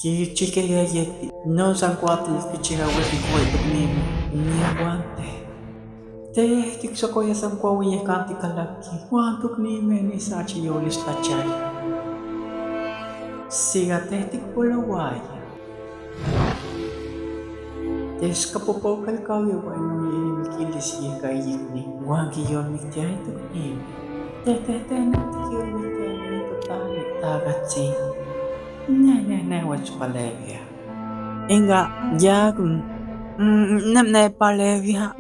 Kichikayayekti, no san cuatl kichigaweki kuetuknimi, ni aguante. Tiksokoya san kuauyekanti kalaki, kuantuknimi ni sachi yolis tachay. Sigate tikpolowaya. Teskapopokal kawyo bueno yimikilis yekayikni, wankiyon miktiaituknimi. Naktikiyomiktiani totali tagatsin. Ne, what's palevia? Inga, ya, ne palevia,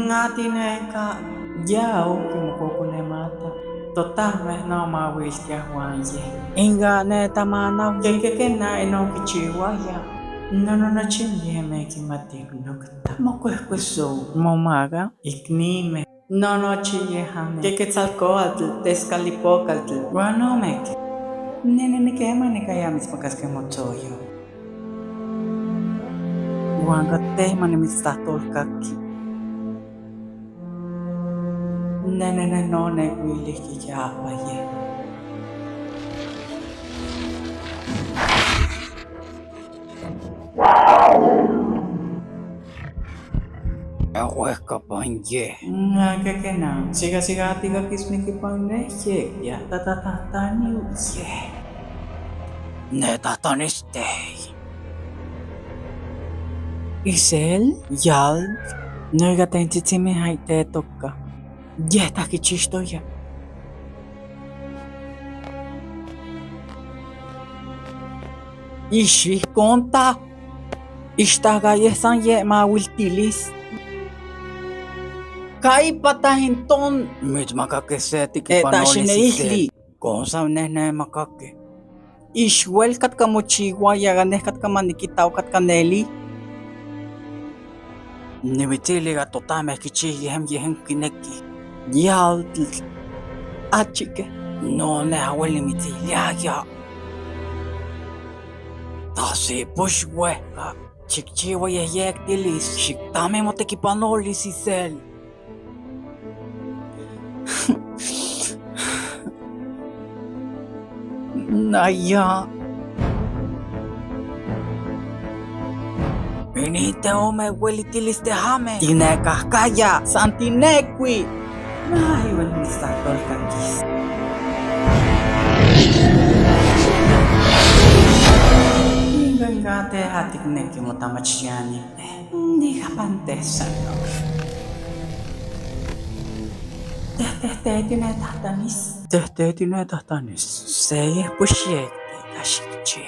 atineka, ya, okimokoko ne mata. Total, no ma wistia wanje. Inga, ne tamana, que na, no kichiwaya. No, chinye me kimati, no kata. Mokueskuso, momaga, iknime. No, chille hame. Que tzalcoatl, tescalipocatl, guanomeke. Nene kema ne kaya mispakas ke motoyo. Wanga tema ne mistatol kaki. Nene no ne wili ki apa ye. Huesca panje. Que na. Siga tiga kismi ki panje ya. Ta ni ye. Ne tataniste. Isel, yal, noiga tentitsime haite tokka. Jehta kichistoya. Ishvi konta. Ishtaga yesan ye ma wiltilis. Kai patahin ton. Mit makake seti ki panolis isel. Konsa ne makake. Ishwel katka mochigua yaganes katka manikitao katka neli. Nimitiliga totame kichi yehem kineki. Yal achike. No ne awel nimitiliga ya. Tasi pushweka. Chikchiwa yek dilis. Shiktame motekipanolis isel. Naya. Inite ome huelitilis de hame. Tinekahkaya, santinekwi. Ay, huelimisatol kakis. Ingangate hatikneki motamachiani. Diga pantesano. Tehtine tahtanis. Seye pushekti kashikche.